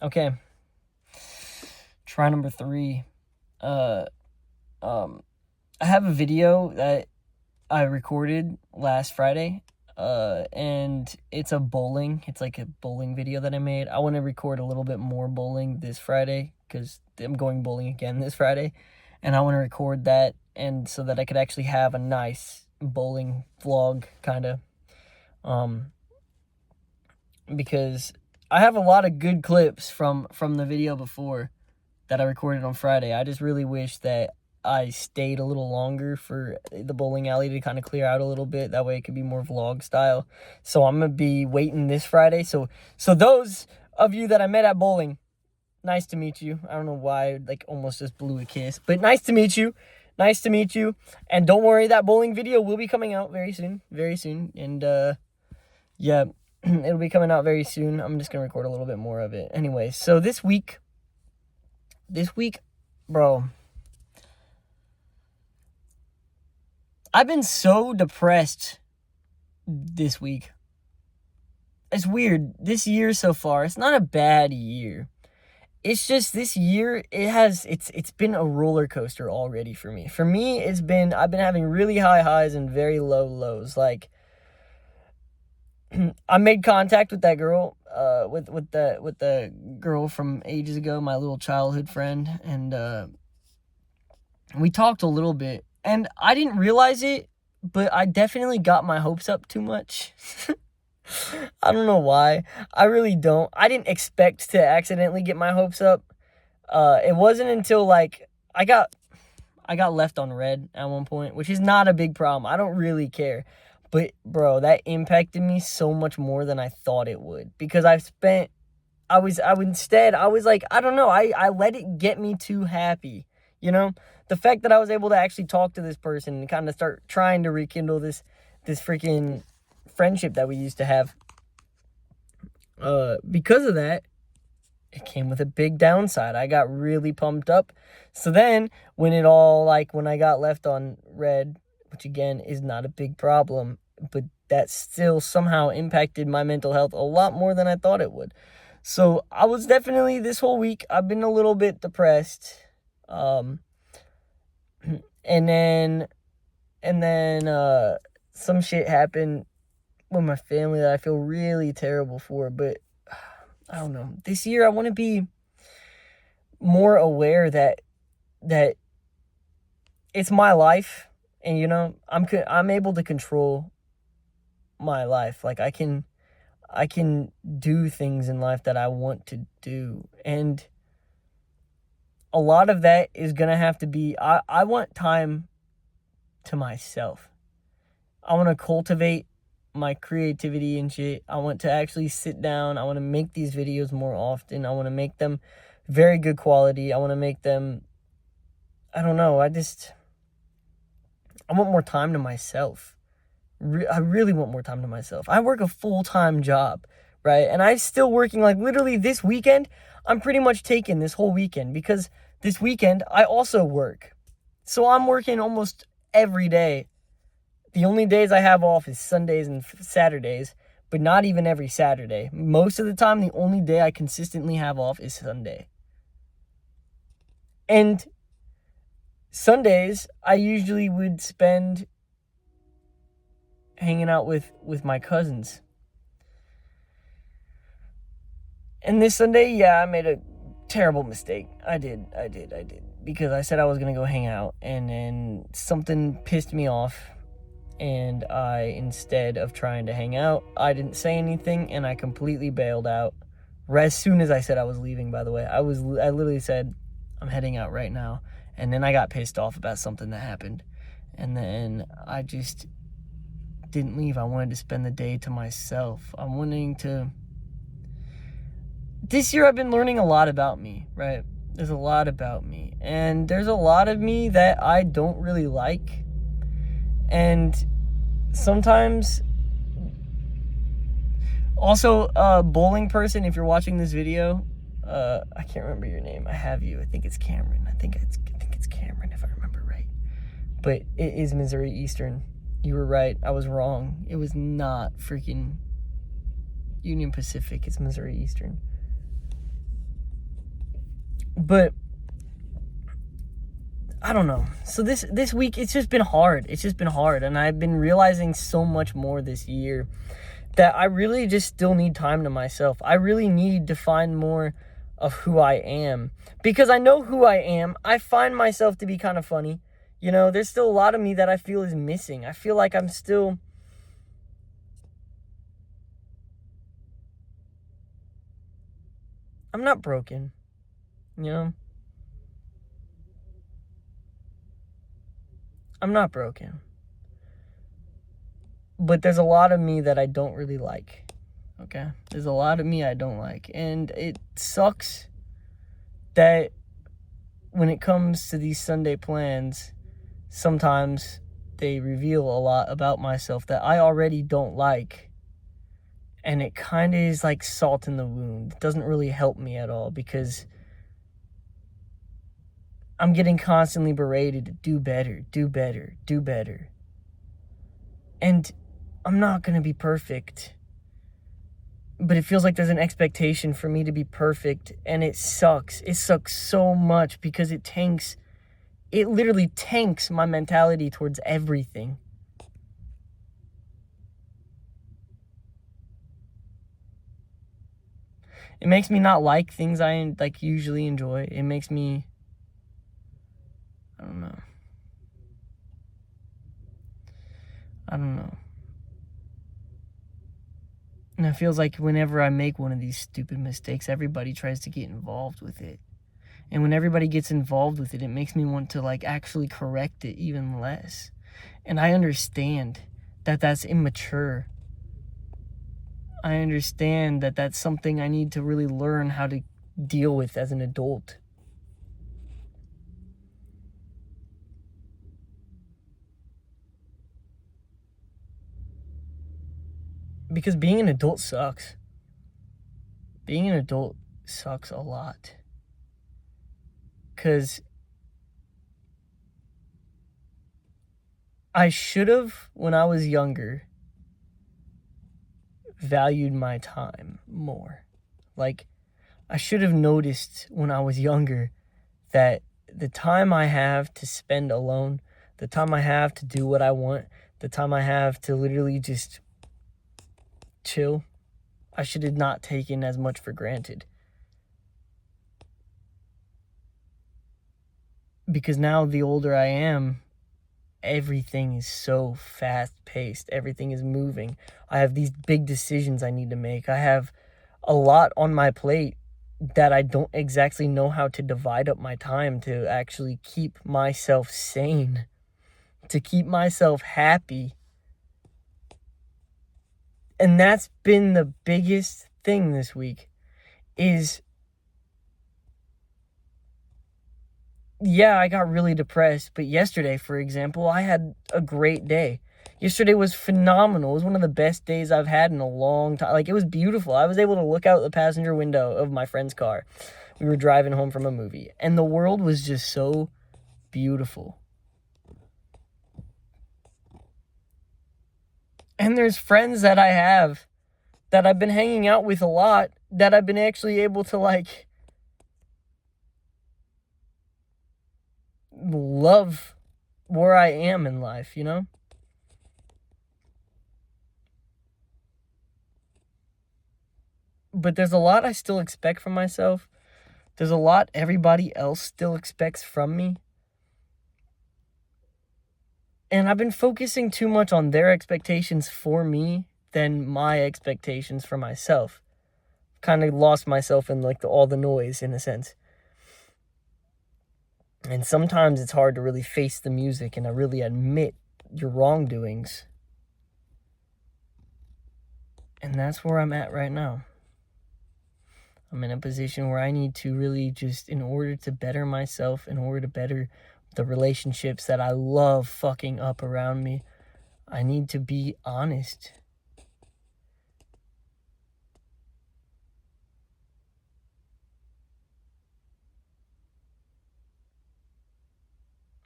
Okay. Try number 3. I have a video that I recorded last Friday, and it's it's like a bowling video that I made. I want to record a little bit more bowling this Friday, because I'm going bowling again this Friday, and I want to record that, and so that I could actually have a nice bowling vlog, kind of, because I have a lot of good clips from the video before that I recorded on Friday. I just really wish that I stayed a little longer for the bowling alley to kind of clear out a little bit. That way it could be more vlog style. So I'm going to be waiting this Friday. So those of you that I met at bowling, nice to meet you. I don't know why I almost just blew a kiss, but nice to meet you. Nice to meet you. And don't worry, that bowling video will be coming out very soon. Very soon. And yeah, it'll be coming out very soon. I'm just going to record a little bit more of it. Anyway, so this week, bro, I've been so depressed this week. It's weird. This year so far, it's not a bad year. It's just this year, it's been a roller coaster already for me. For me, I've been having really high highs and very low lows. Like, I made contact with that girl, with the girl from ages ago, my little childhood friend, and we talked a little bit, and I didn't realize it, but I definitely got my hopes up too much. I don't know why. I really don't. I didn't expect to accidentally get my hopes up. It wasn't until I got left on red at one point, which is not a big problem. I don't really care. But, bro, that impacted me so much more than I thought it would. Because I don't know, I let it get me too happy, you know? The fact that I was able to actually talk to this person and kind of start trying to rekindle this freaking friendship that we used to have. Because of that, it came with a big downside. I got really pumped up. So then, when I got left on red, which again is not a big problem, but that still somehow impacted my mental health a lot more than I thought it would. So I was definitely, this whole week, I've been a little bit depressed. And then some shit happened with my family that I feel really terrible for, but I don't know. This year I want to be more aware that it's my life. And, you know, I'm able to control my life. Like, I can do things in life that I want to do. And a lot of that is going to have to be, I want time to myself. I want to cultivate my creativity and shit. I want to actually sit down. I want to make these videos more often. I want to make them very good quality. I want to make them, I don't know, I want more time to myself. I really want more time to myself. I work a full-time job, right? And I'm still working, literally this weekend, I'm pretty much taking this whole weekend, because this weekend I also work. So I'm working almost every day. The only days I have off is Sundays and Saturdays, but not even every Saturday. Most of the time, the only day I consistently have off is Sunday. And Sundays, I usually would spend hanging out with my cousins. And this Sunday, yeah, I made a terrible mistake. I did. Because I said I was going to go hang out, and then something pissed me off. And instead of trying to hang out, I didn't say anything, and I completely bailed out. As soon as I said I was leaving, by the way. I literally said, I'm heading out right now. And then I got pissed off about something that happened. And then I just didn't leave. I wanted to spend the day to myself. This year I've been learning a lot about me, right? There's a lot about me. And there's a lot of me that I don't really like. And sometimes, also, bowling person, if you're watching this video, I can't remember your name. I have you. I think it's Cameron. I think it's Cameron, if I remember right. But it is Missouri Eastern. You were right. I was wrong. It was not freaking Union Pacific. It's Missouri Eastern. But I don't know. So this week, it's just been hard. It's just been hard. And I've been realizing so much more this year that I really just still need time to myself. I really need to find more of who I am. Because I know who I am. I find myself to be kind of funny. You know, there's still a lot of me that I feel is missing. I feel like I'm not broken. You know? I'm not broken. But there's a lot of me that I don't really like. Okay? There's a lot of me I don't like. And it sucks that when it comes to these Sunday plans, sometimes they reveal a lot about myself that I already don't like. And it kind of is like salt in the wound. It doesn't really help me at all because I'm getting constantly berated to do better, do better, do better. And I'm not going to be perfect. But it feels like there's an expectation for me to be perfect. And it sucks. It sucks so much because it literally tanks my mentality towards everything. It makes me not like things I like usually enjoy. It makes me, I don't know. And it feels like whenever I make one of these stupid mistakes, everybody tries to get involved with it. And when everybody gets involved with it, it makes me want to like actually correct it even less. And I understand that that's immature. I understand that that's something I need to really learn how to deal with as an adult. Because being an adult sucks. Being an adult sucks a lot. Because I should have, when I was younger, valued my time more. Like, I should have noticed when I was younger that the time I have to spend alone, the time I have to do what I want, the time I have to literally just chill, I should have not taken as much for granted. Because now the older I am, everything is so fast-paced. Everything is moving. I have these big decisions I need to make. I have a lot on my plate that I don't exactly know how to divide up my time to actually keep myself sane, to keep myself happy. And that's been the biggest thing this week is, yeah, I got really depressed. But yesterday, for example, I had a great day. Yesterday was phenomenal. It was one of the best days I've had in a long time. Like, it was beautiful. I was able to look out the passenger window of my friend's car. We were driving home from a movie. And the world was just so beautiful. And there's friends that I have that I've been hanging out with a lot that I've been actually able to, like, love where I am in life, you know? But there's a lot I still expect from myself. There's a lot everybody else still expects from me. And I've been focusing too much on their expectations for me than my expectations for myself. Kind of lost myself in like all the noise in a sense. And sometimes it's hard to really face the music and to really admit your wrongdoings. And that's where I'm at right now. I'm in a position where I need to really just, in order to better myself, in order to better the relationships that I love fucking up around me, I need to be honest.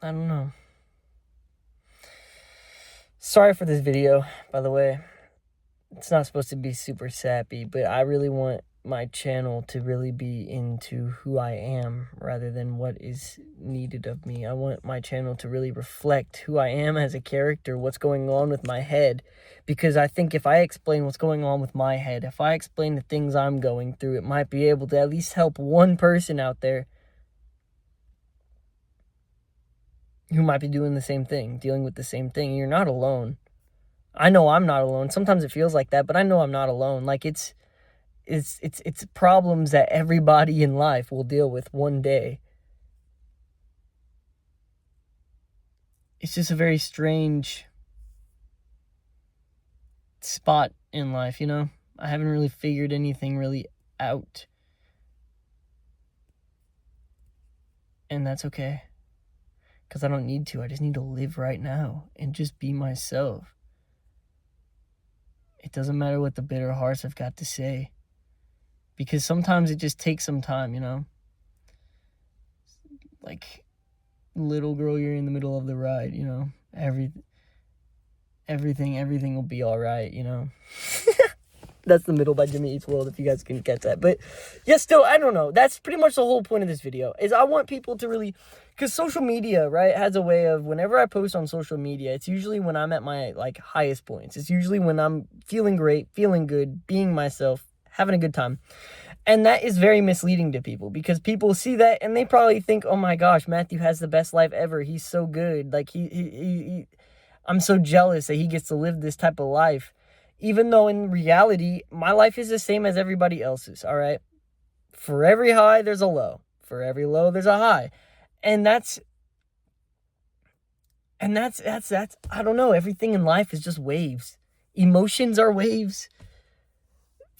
I don't know. Sorry for this video, by the way. It's not supposed to be super sappy, but I really want my channel to really be into who I am rather than what is needed of me. I want my channel to really reflect who I am as a character, what's going on with my head. Because I think if I explain what's going on with my head, if I explain the things I'm going through, it might be able to at least help one person out there who might be doing the same thing, dealing with the same thing. You're not alone. I know I'm not alone. Sometimes it feels like that, but I know I'm not alone. Like it's problems that everybody in life will deal with one day. It's just a very strange spot in life, you know? I haven't really figured anything really out. And that's okay. Because I don't need to. I just need to live right now and just be myself. It doesn't matter what the bitter hearts have got to say. Because sometimes it just takes some time, you know? Like, little girl, you're in the middle of the ride, you know? Everything will be all right, you know? That's The Middle by Jimmy Eats World, if you guys can get that. But, yeah, still, I don't know. That's pretty much the whole point of this video, is I want people to really... Because social media, right, has a way of... Whenever I post on social media, it's usually when I'm at my, like, highest points. It's usually when I'm feeling great, feeling good, being myself, having a good time. And that is very misleading to people, because people see that and they probably think, oh my gosh, Matthew has the best life ever. He's so good. Like, I'm so jealous that he gets to live this type of life. Even though in reality, my life is the same as everybody else's, all right? For every high, there's a low. For every low, there's a high. And that's, I don't know. Everything in life is just waves. Emotions are waves.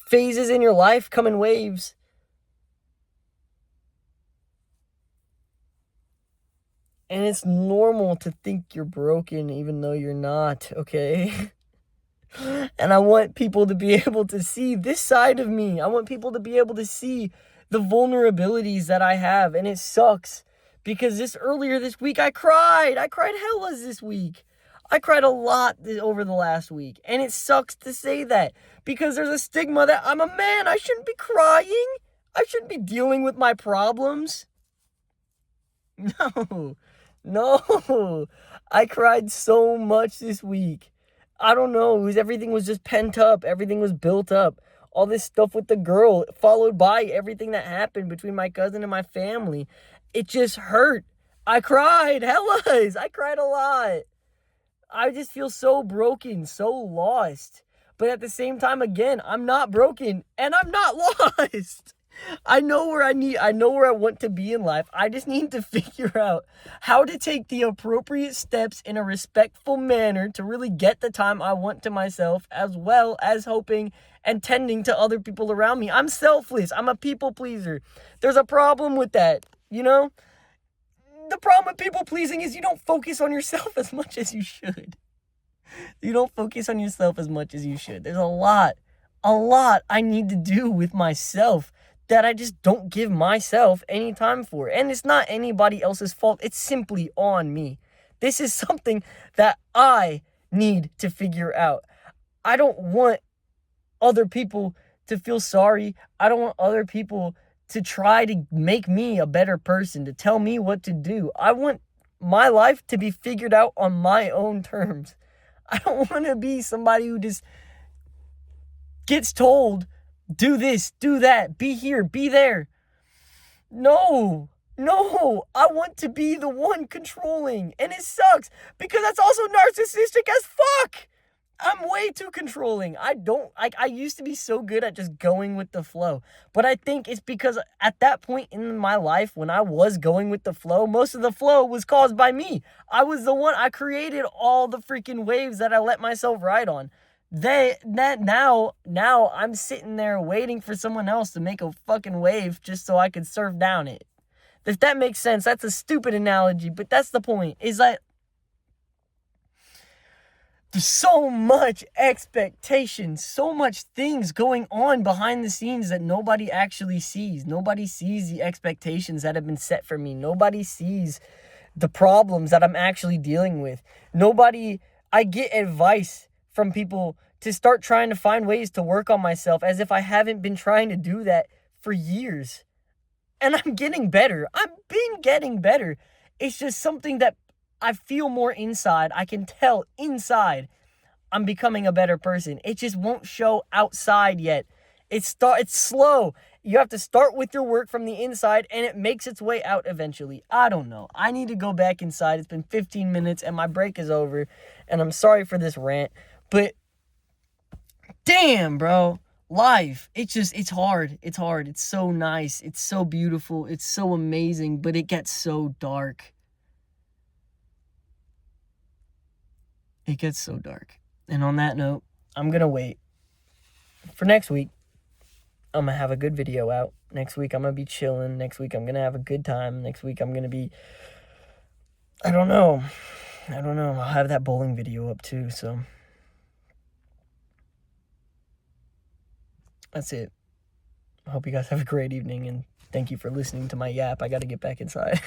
Phases in your life come in waves. And it's normal to think you're broken even though you're not, okay? And I want people to be able to see this side of me. I want people to be able to see the vulnerabilities that I have. And it sucks because earlier this week I cried. I cried hellas this week. I cried a lot over the last week. And it sucks to say that because there's a stigma that I'm a man. I shouldn't be crying. I shouldn't be dealing with my problems. No. I cried so much this week. I don't know. Everything was just pent up. Everything was built up. All this stuff with the girl, followed by everything that happened between my cousin and my family. It just hurt. I cried. Hellas. I cried a lot. I just feel so broken, so lost. But at the same time, again, I'm not broken and I'm not lost. I know where I want to be in life. I just need to figure out how to take the appropriate steps in a respectful manner to really get the time I want to myself, as well as hoping and tending to other people around me. I'm selfless. I'm a people pleaser. There's a problem with that, you know? The problem with people pleasing is you don't focus on yourself as much as you should. You don't focus on yourself as much as you should. There's a lot I need to do with myself that I just don't give myself any time for. And it's not anybody else's fault. It's simply on me. This is something that I need to figure out. I don't want other people to feel sorry. I don't want other people to try to make me a better person, to tell me what to do. I want my life to be figured out on my own terms. I don't want to be somebody who just gets told, do this, do that, be here, be there. No, I want to be the one controlling. And it sucks because that's also narcissistic as fuck. I'm way too controlling. I used to be so good at just going with the flow. But I think it's because at that point in my life, when I was going with the flow, most of the flow was caused by me. I was the one, I created all the freaking waves that I let myself ride on. Now I'm sitting there waiting for someone else to make a fucking wave just so I could surf down it. If that makes sense, that's a stupid analogy, but that's the point, is that there's so much expectation, so much things going on behind the scenes that nobody actually sees. Nobody sees the expectations that have been set for me. Nobody sees the problems that I'm actually dealing with. I get advice from people to start trying to find ways to work on myself as if I haven't been trying to do that for years. And I'm getting better. I've been getting better. It's just something that I feel more inside. I can tell inside I'm becoming a better person. It just won't show outside yet. It's slow. You have to start with your work from the inside, and it makes its way out eventually. I don't know. I need to go back inside. It's been 15 minutes, and my break is over, and I'm sorry for this rant, but damn, bro. Life. It's hard. It's hard. It's so nice. It's so beautiful. It's so amazing, but it gets so dark. It gets so dark. And on that note, I'm going to wait for next week. I'm going to have a good video out. Next week, I'm going to be chilling. Next week, I'm going to have a good time. Next week, I'm going to be, I don't know. I'll have that bowling video up too, so that's it. I hope you guys have a great evening, and thank you for listening to my yap. I got to get back inside.